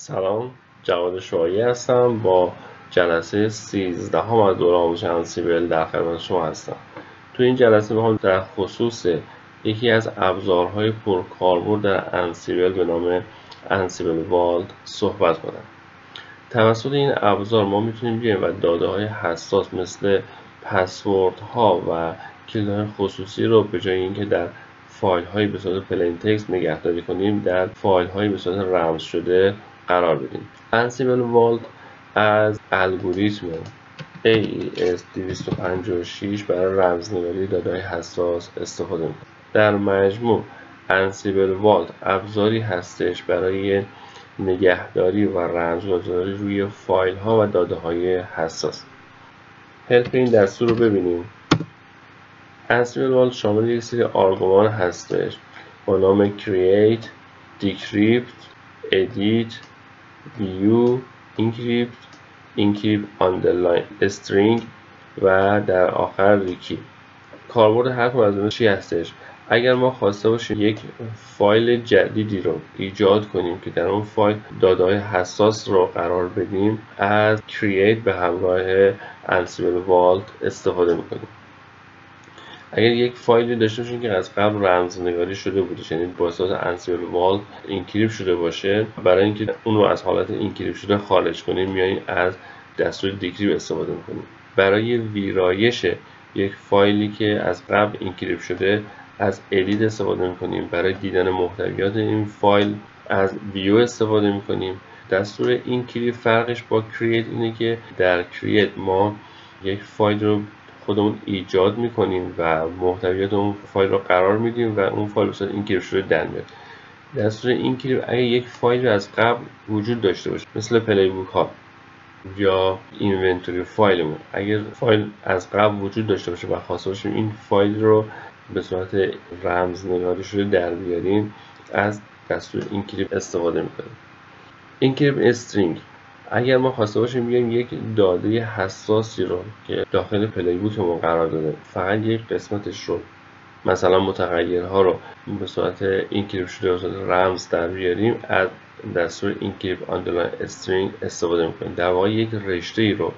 سلام، جواد شعایی هستم. با جلسه 13 از دوره آموزش انسیبل در خدمت شما هستم. تو این جلسه میخوام در خصوص یکی از ابزارهای پرکاربرد در انسیبل به نام انسیبل والت صحبت کنم. توسط این ابزار ما میتونیم بیایم و داده‌های حساس مثل پسوردها و کلیدهای خصوصی رو به جای اینکه در فایل هایی به صورت پلین تکست نگهداری کنیم، در فایل هایی به صورت رمز شده قرار بدیم. انسیبل والت از الگوریتم AES 256 برای رمزنگاری داده‌های حساس استفاده می‌کنه. در مجموع انسیبل والت ابزاری هستش برای نگهداری و رمزگذاری روی فایل ها و داده های حساس. حرف این دستور رو ببینیم. انسیبل والت شامل یک سری آرگومان هستش با نام create، decrypt، edit، view، encrypt، underline string و در آخر ریکی. کاربرد هر کدوم از اینا چی هستش؟ اگر ما خواسته باشیم یک فایل جدیدی رو ایجاد کنیم که در اون فایل داده‌های حساس رو قرار بدیم، از create به همراه انسیبل والت استفاده میکنیم. اگر یک فایلی داشته باشیم که از قبل رمزنگاری شده بوده، یعنی با واسطه انسیبل والت اینکریپت شده باشه، برای اینکه اون رو از حالت اینکریپت شده خارج کنیم میاییم از دستور دیکریپت استفاده میکنیم. برای ویرایش یک فایلی که از قبل اینکریپت شده از ادیت استفاده میکنیم. برای دیدن محتویات این فایل از ویو استفاده میکنیم. دستور اینکریپت فرقش با کرییت اینه که در کرییت ما یک فایل رو خودمون ایجاد میکنیم و محتویات اون فایل رو قرار میدیم و اون فایل به صورت اینکریپت شده در میاد. دستور اینکریپت اگه یک فایل از قبل وجود داشته باشه، مثل پلی بوک ها یا اینونتوری فایلمون، اگر فایل از قبل وجود داشته باشه و خواسته باشیم این فایل رو به صورت رمزنگاری شده در بیاریم، از دستور اینکریپت استفاده میکنیم. اینکریپت استرینگ، اگر ما خواسته باشیم بیایم یک داده حساسی رو که داخل پلی بوکمون قرار داده فقط یک قسمتش رو، مثلا متغیرها رو به صورت اینکریپت شده به صورت رمز در بیاریم، از دستور اینکریپت آندرلاین استرینگ استفاده میکنیم. در واقع یک رشته ای رو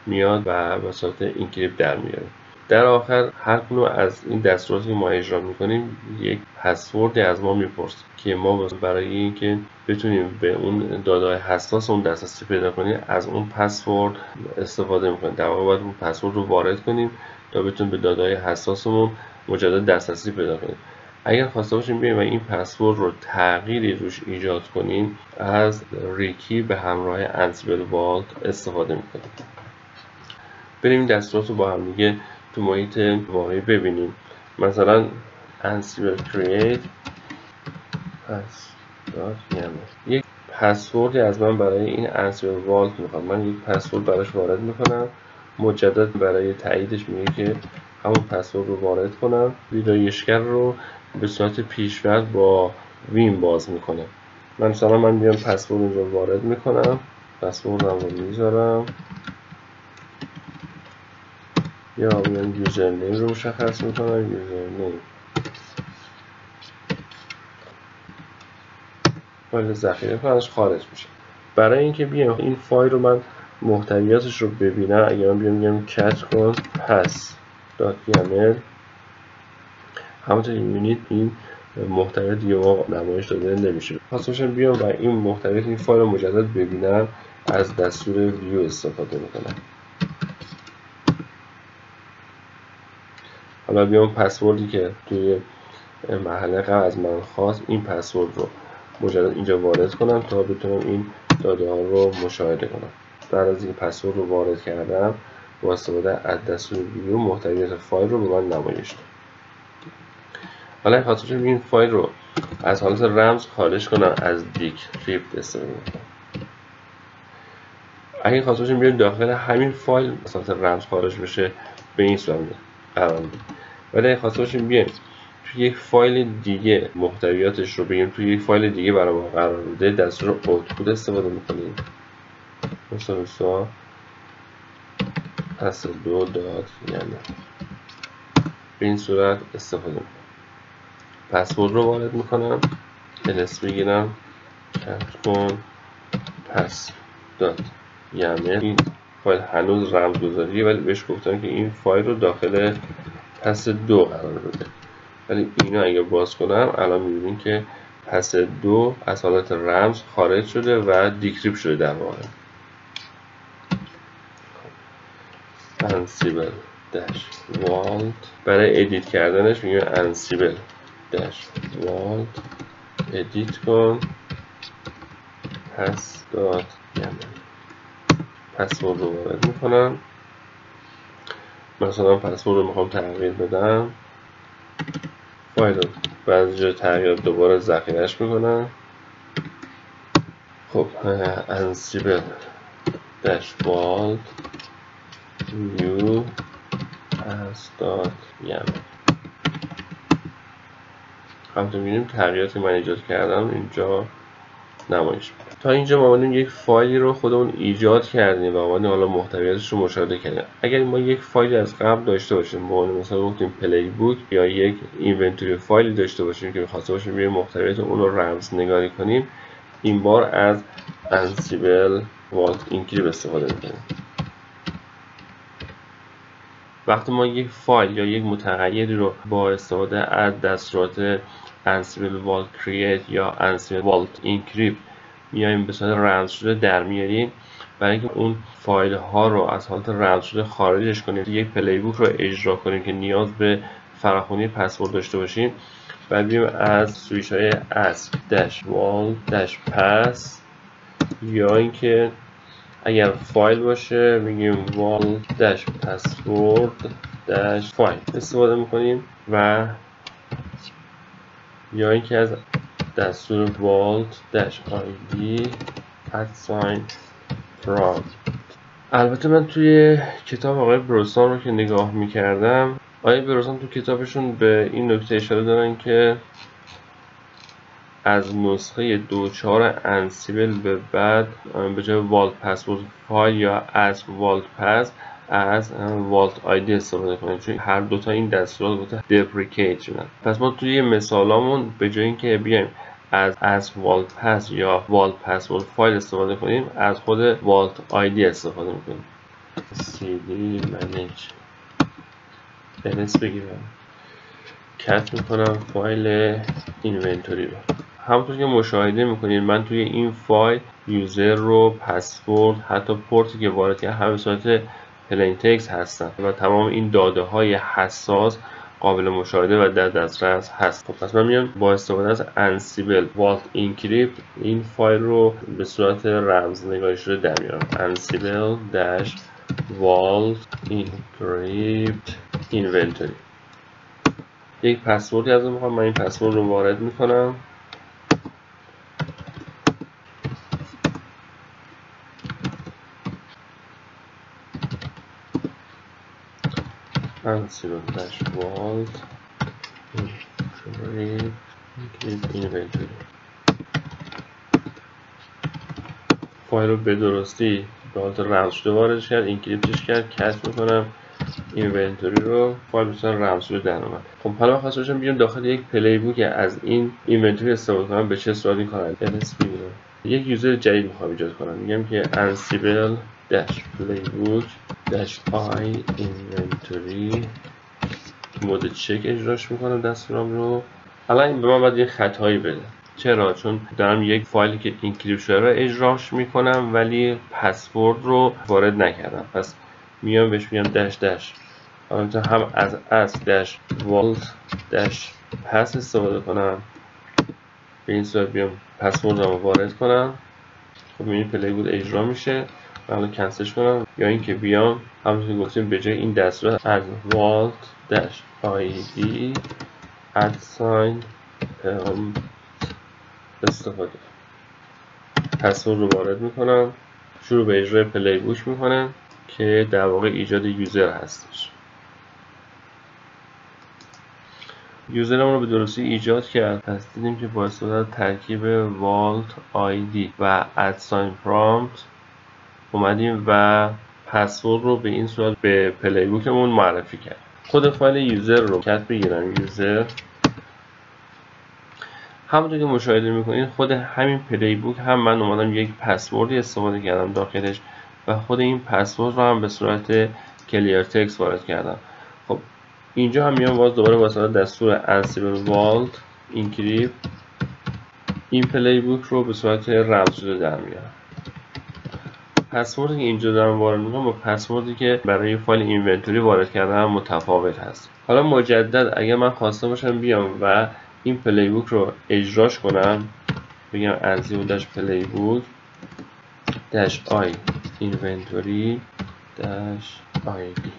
میاد و به صورت اینکریپت در میاره. در آخر هر کدوم از این دستوراتی که ما اجرا میکنیم یک پسوردی از ما میپرسه که ما برای اینکه بتونیم به اون داده‌های حساس اون دسترسی پیدا کنیم از اون پسورد استفاده میکنیم. در واقع باید اون پسورد رو وارد کنیم تا بتونیم به داده‌های حساسمون مجدد دسترسی پیدا کنیم. اگر خواسته باشیم بیایم و این پسورد رو تغییری روش ایجاد کنیم، از ریکی به همراه انسیبل والت استفاده میکنیم. بریم دستورات رو با هم دیگه تو محیط واقعی ببینیم. مثلا انسیبل create یک پسوردی از من برای این انسیبل والت میخوام. من یک پسورد براش وارد میکنم، مجدد برای تاییدش میگه که همون پسورد رو وارد کنم. ویرایشگر رو به صورت پیش‌فرض با ویم باز میکنه. مثلا من بیام پسورد رو وارد میکنم، پسورد رو میذارم یا بیام یوزر نیم رو مشخص میکنم، یوزر نیم فایل ذخیره کنمش خارج میشه. برای اینکه بیام این فایل رو من محتویاتش رو ببینم، اگر من بیام میگم کت کن pass.yaml، همونطور که میبینید این محتویات دیگه ما نمایش داده نمیشه. پس باشم بیام و این محتویات این فایل رو مجدد ببینم، از دستور ویو استفاده میکنم. حالا بیام پسوردی که توی مرحله قبل از من خواست، این پسورد رو مجدد اینجا وارد کنم تا بتونم این داده ها رو مشاهده کنم. بعد از این پسورد رو وارد کردم، با استفاده از دستور ویو محتویات فایل رو به من نمایش داد. حالا خاطر این فایل رو از حالت رمز خارج کنم، از دیکریپت استفاده کنم. اگه خاطرشون بیاد داخل همین فایل از رمز خارج بشه، به این صورت قرار میده. ولی اگه خاطرشون بیایم توی یک فایل دیگه محتویاتش رو بگیم توی یک فایل دیگه برای ما قرار بده، دستور اوتپوت استفاده میکنیم. مثلا as2.yaml به این صورت استفاده میکنم. پسورد رو وارد میکنم، ls بگیرم کت کن پس دات یمل. این فایل هنوز رمزگذاریه ولی بهش گفتم که این فایل رو داخل پس 2 قرار بده. ولی اینا اگه باز کنم الان می‌بینیم که پس 2 از حالت رمز خارج شده و دیکریپت شده در واقع. انسیبل داش والت برای ادیت کردنش میگه انسیبل داش والت ادیت کن پس دات یمل. پسورد رو وارد میکنم. مثلا پسورد رو میخوام تغییر بدم. فایل رو بعضی جا تغییر دوباره ذخیرهش میکنم. خب انسیبل داش والت نیو از دات یمل. همونطور می‌بینیم تغییراتی من ایجاد کردم اینجا نمایش میده. تا اینجا ما اومدیم یک فایلی رو خودمون ایجاد کردیم و اومدیم حالا محتویاتش رو مشاهده کردیم. اگر ما یک فایلی از قبل داشته باشیم، به عنوان مثلا گفتیم پلی بوک یا یک اینونتوری فایلی داشته باشیم که می‌خواسته باشیم روی محتویات اون رو رمزنگاری کنیم، این بار از انسیبل والت اینکریپت استفاده می‌کنیم. وقتی ما یک فایل یا یک متغیری رو با استفاده از دستورات انسیبل والت کرییت یا انسیبل والت اینکریپت میایم به صورت رمز شده در میاریم، برای اینکه اون فایل ها رو از حالت رمز شده خارجش کنیم، یک پلی بوک رو اجرا کنیم که نیاز به فراخوانی پسورد داشته باشیم، بعد بیایم از سویچ های اسک داش والت داش پس یا اینکه اگر فایل باشه میگیم والت داش پسورد داش فایل استفاده میکنیم و یا اینکه از دستور والت داش آیدی ادساین پرامپت. البته من توی کتاب آقای بروسان رو که نگاه میکردم، آقای بروسان تو کتابشون به این نکته اشاره دارن که از نسخه 2.4 انسیبل به بعد به جای والت پسورد فایل یا از والت پس از والت آیدی استفاده کنیم، چون هر دوتا این دستورات گفته دپریکیت شدن. پس ما توی مثالامون به جای اینکه بیایم از والت پس یا والت پسورد فایل استفاده کنیم، از خود والت آیدی استفاده میکنیم. cd manage ls بگیرم کت میکنم فایل اینونتوری رو. همونطور که مشاهده میکنید من توی این فایل یوزر رو، پسورد، حتی پورتی که وارد کردم همه صورت پلین تکست هستن و تمام این داده های حساس قابل مشاهده و در دسترس هست. خب پس من میام با استفاده از انسیبل والت اینکریپت این فایل رو به صورت رمزنگاری شده در میارم. انسیبل داش والت اینکریپت اینونتوری. یک پسوردی از اون میخوام، من این پسورد رو وارد میکنم. انسیبل داش والت اینکریپت اینونتوری. فایل رو به درستی به حالت رمز شده واردش کرد، اینکریپتش کرد، کت میکنم اینونتوری رو، فایل به صورت رمز شده در اومد. خب حالا من خواستم باشم بیام داخل یک پلی بوک از این اینونتوری استفاده کنم، به چه صورتی کار انجام میدم؟ یک یوزر جدید میخوام ایجاد کنم، میگم که انسیبل داش پلی بوک داش آی اینونتوری، مود چک اجراش میکنم دستورم رو. الان این به من باید یه خطایی بده. چرا؟ چون دارم یک فایلی که اینکریپت شده رو اجراش میکنم ولی پسورد رو وارد نکردم. پس میام بهش میگم داش داش، البته هم از داش والت داش پس استفاده کنم، به این صورت بیام پسورد رو وارد کنم. خب این پلی بود اجرا میشه، حالا کنسلش کنم، یا اینکه بیام همونطور که گفتیم به جای این دستور از والت داش آیدی ادساین استفاده پسورد رو وارد میکنم، شروع به اجرای پلی بوک میکنم که در واقع ایجاد یوزر هستش. یوزرمون رو به درستی ایجاد کرد. پس دیدیم که با استفاده ترکیب والت آیدی و ادساین پرامپت اومدیم و پسورد رو به این صورت به پلی بوکمون معرفی کرد. خود فایل یوزر رو کت بگیرم، یوزر همونطور که مشاهده میکنید خود همین پلی بوک هم من اومدم یک پسوردی استفاده کردم داخلش و خود این پسورد رو هم به صورت کلیر تکست وارد کردم. خب اینجا هم میام باز دوباره با استفاده دستور انسیبل والت اینکریپت این پلی بوک رو به صورت رمز شده در میارم. پسوردی که اینجا دارم وارد میکنم با پسوردی که برای فایل اینونتوری وارد کردم متفاوت هست. حالا مجدد اگر من خواسته باشم بیام و این پلی بوک رو اجراش کنم، بگم انسیبل داش پلی بوک داش آی اینونتوری داش آی دی.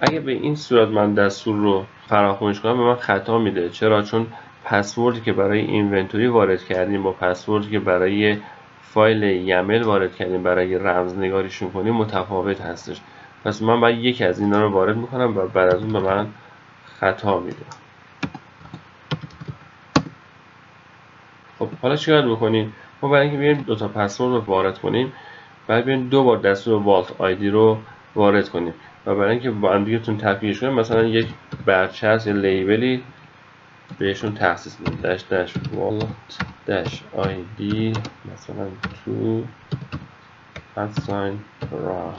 اگه به این صورت من دستور رو فراخوانش کنم به من خطا میده. چرا؟ چون پسوردی که برای اینونتوری وارد کردیم با پسوردی که برای فایل یمل وارد کردیم برای رمزنگاریشون کنیم متفاوت هستش. پس من باید یکی از اینا رو وارد میکنم و بعد از اون به من خطا میده. خب حالا چیکار بکنیم؟ ما برای اینکه بیایم دو تا پسورد رو وارد کنیم بعد بیایم دو بار دستور والت آیدی رو وارد کنیم و برای اینکه با هم دیگه‌تون تفکیک کنیم مثلا یک برچه هست یا لیبلی بهشون تخصیص میدیم داش داش والت داش آیدی مثلا تو ادساین را.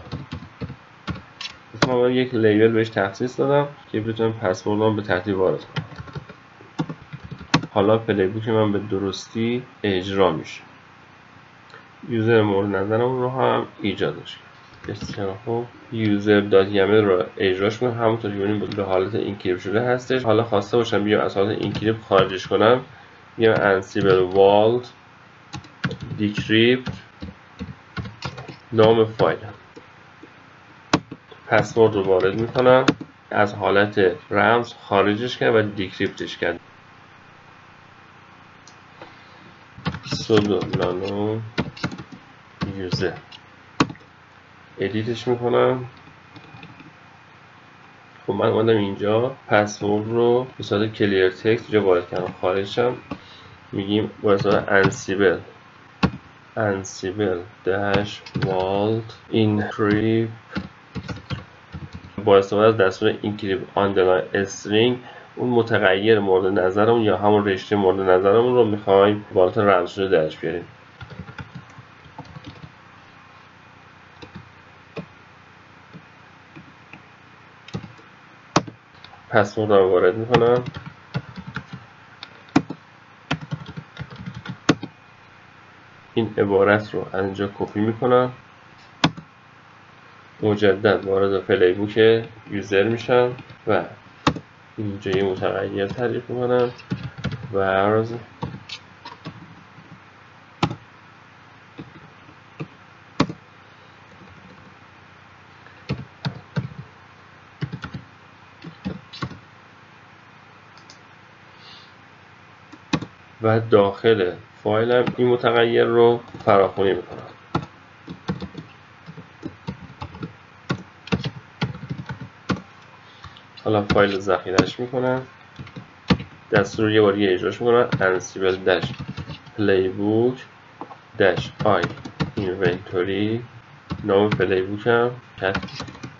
مثلا من یک لیبل بهش تخصیص دادم که بتونم پسوردم به ترتیب وارد کنم. حالا پلی بوک من به درستی اجرا میشه. یوزر مورد نظرمون رو هم ایجادش کرد. بسیار خوب. یوزر دات یمل رو اجراش کنم همونطور که ببینیم به حالت اینکریپت شده هستش. حالا خواسته باشم بیام از حالت اینکریپت خارجش کنم میام انسیبل والت دیکریپت نام فایل پسورد رو وارد میکنم از حالت رمز خارجش کرد و دیکریپتش کرد. سودو نانو یوزر ادیتش میکنم. خب من اومدم اینجا پسورد رو به صورت کلیر تکست اینجا وارد کردم خارجشم میگیم با استفاده انسیبل داش والت اینکریپت با استفاده از دستور اینکریپت آندرلاین استرینگ اون متغیر مورد نظرمون یا همون رشته مورد نظرمون رو میخوایم با حالت رمز شده درش بیاریم. پسورد رو وارد میکنم. این عبارت رو از اینجا کپی میکنم مجدد وارد پلی بوک یوزر میشم و اینجا یه متغیر تعریف میکنم ورز و داخل فایلم این متغیر رو فراخوانی میکنم. حالا فایل ذخیره‌اش میکنم دستور یه بار اجراش میکنم انسیبل داش پلی بوک داش آی اینونتوری نام پلی بوکم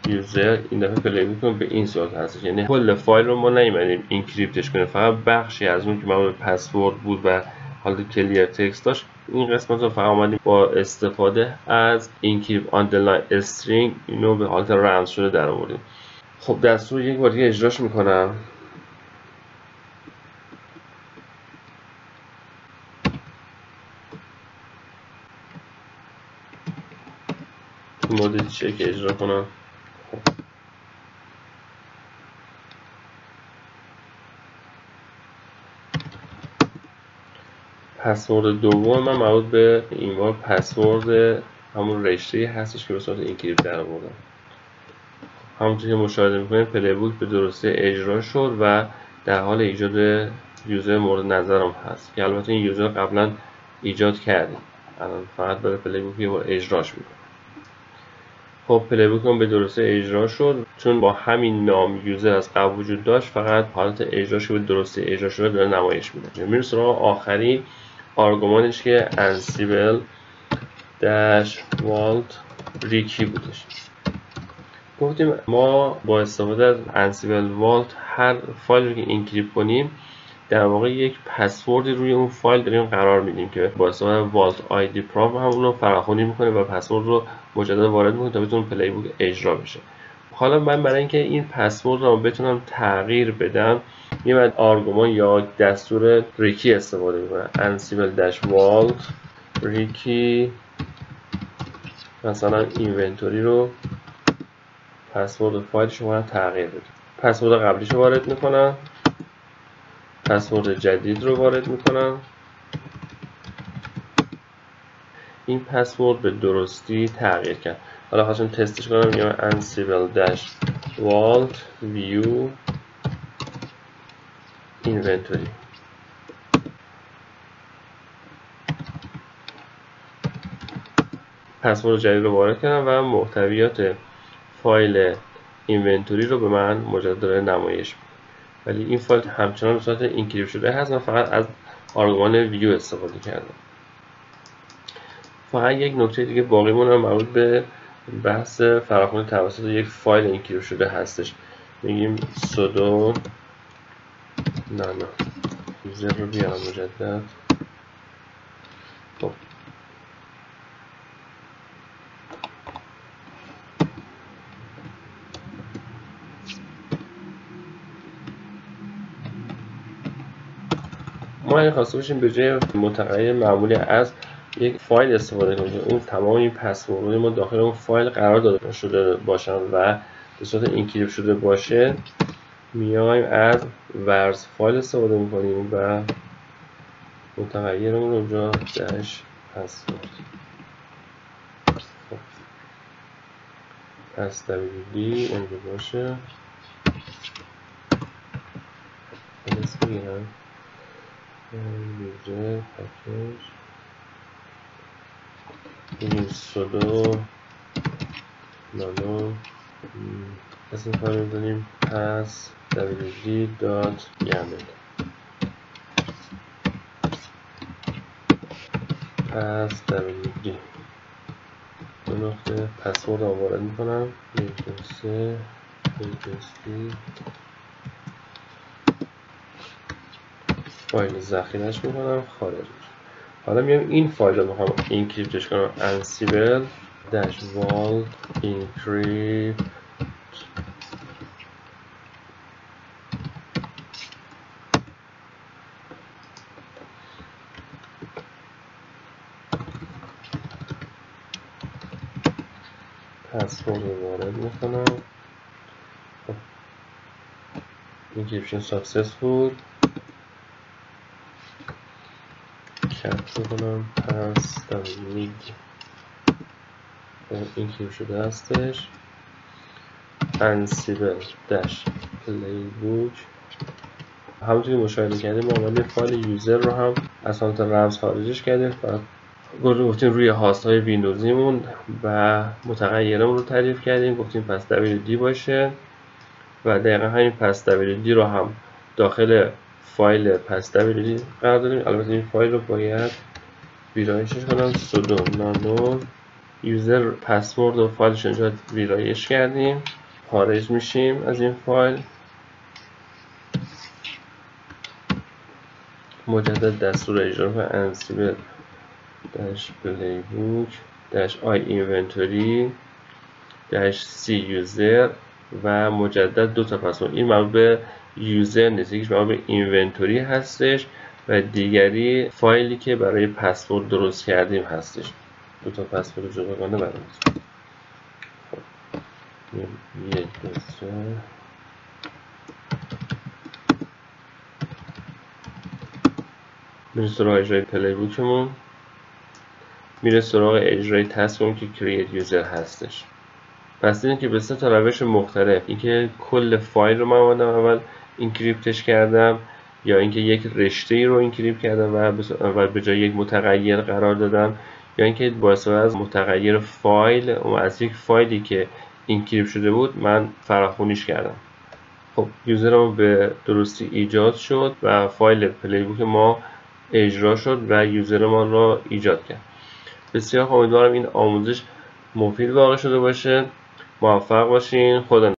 یوزر این دفعه پلی بوکم به این صورت هستش. یعنی کل فایل رو ما نیومدیم اینکریپتش کنیم فقط بخشی از اون که معمول پسورد بود و حالا کلیر تکست داشت این قسمت رو فقط اومدیم با استفاده از اینکریپت آندرلاین استرینگ اینو به حالت رمز شده در آوردیم. خب دستور یک بار دیگه اجراش میکنم. مورد چک اجرا کنم. پسورد دوم من مربوط به این بار پسورد همون رشته هستش که به صورت اینکریپت در آوردم. همونطور که مشاهده میکنید پلی بوک به درستی اجرا شد و در حال ایجاد یوزر مورد نظرم هست که البته این یوزر قبلا ایجاد کردیم الان فقط برای پلی بوک یه بار اجراش میکنم. خب پلی بوک به درستی اجرا شد چون با همین نام یوزر از قبل وجود داشت فقط حالت اجراش به درستی اجرا شده داره نمایش میده. میریم سراغ آخری آرگومانش که انسیبل داش والت ریکی بودش. گفتیم ما با استفاده از انسیبل والت هر فایل رو که اینکریپت کنیم در واقع یک پسوردی روی اون فایل داریم قرار میدیم که با استفاده از والت آیدی پراپ همون رو فراخوانی میکنه و پسورد رو مجدد وارد میکنه تا بتونه پلی بوک اجرا بشه. حالا من برای اینکه این پسورد رو بتونم تغییر بدم میام آرگومان یا دستور ریکی استفاده میکنم. ansible-vault ریکی مثلا اینونتوری رو پسورد فایل شما رو تغییر بدم. پسورد قبلیش رو وارد میکنم، پسورد جدید رو وارد میکنم. این پسورد به درستی تغییر کرد. حالا خواستم تستش کنم میام ansible-vault view inventory پسورد جدید رو وارد کردم و محتویات فایل اینونتوری رو به من مجدد داره نمایش میده. ولی این فایل همچنان به صورت اینکریپت شده هست. من فقط از آرگومان ویو استفاده کردم. فقط یک نکته دیگه باقی مونه مربوط به بحث فراخوانی توسط یک فایل اینکریپت شده هستش. میگیم sudo nano یوزر رو بیارم مجدد. خب ما این خواسته باشیم به جای متغیر معمولی از یک فایل استفاده کنیم اون تمام این پسوردهای ما داخل اون فایل قرار داده شده باشن و به صورت اینکریپت شده باشه، میایم از ورز فایل استفاده میکنیم و متغیرمون رو اونجا داش پسورد. خب پس wd اونجا باشه. اسم بگیرم یوزر پکیج بگیم sudo nano اسم فایل رو داریم پس wd.yaml پس wd دو نقطه پسورد رو وارد میکنم 123 فایل ذخیرهش میکنم خارج میشه. حالا میام این فایل رو میخوام اینکریپتش کنم ansible-vault encrypt پسورد رو وارد میکنم. اینکریپشن ساکسسفول کپ میکنم پس وید اینکریپت شده هستش. ansible-playbook همونطور که مشاهده کردیم ما اومدیم فایل یوزر رو هم از سمت رمز خارجش کردیم و گفتیم روی هاست های ویندوزیمون و متغیرمون رو تعریف کردیم. گفتیم پس wd باشه و دقیقا همین پس wd رو هم داخل فایل پس wd قرار داریم. البته این فایل رو باید ویرایشش کنم sudo nano یوزر پسورد و فایلش اینجا ویرایش کردیم. خارج میشیم از این فایل. مجدد دستور اجرا کنم ansible-playbook-i-inventory-c user و مجدد دو تا پسورد. این مربوط به یوزر نیست، یکیش مربوط به اینونتوری هستش و دیگری فایلی که برای پسورد درست کردیم هستش. دو تا پسورد جداگانه برای یک میره سراغ اجرای پلیبوکمون، میره سراغ اجرای تسکمون که کرییت یوزر هستش. پس دیدیم که به سه تا روش مختلف، اینکه کل فایل رو من اومدم اول اینکریپتش کردم یا اینکه یک رشته ای رو اینکریپت کردم و به جای یک متغیر قرار دادم، یا اینکه با استفاده از متغیر فایل از یک فایلی که اینکریپت شده بود من فراخونیش کردم. خب یوزرمون به درستی ایجاد شد و فایل پلیبوک ما اجرا شد و یوزرمان را ایجاد کرد. بسیار امیدوارم این آموزش مفید واقع شده باشه. موفق باشین. خدا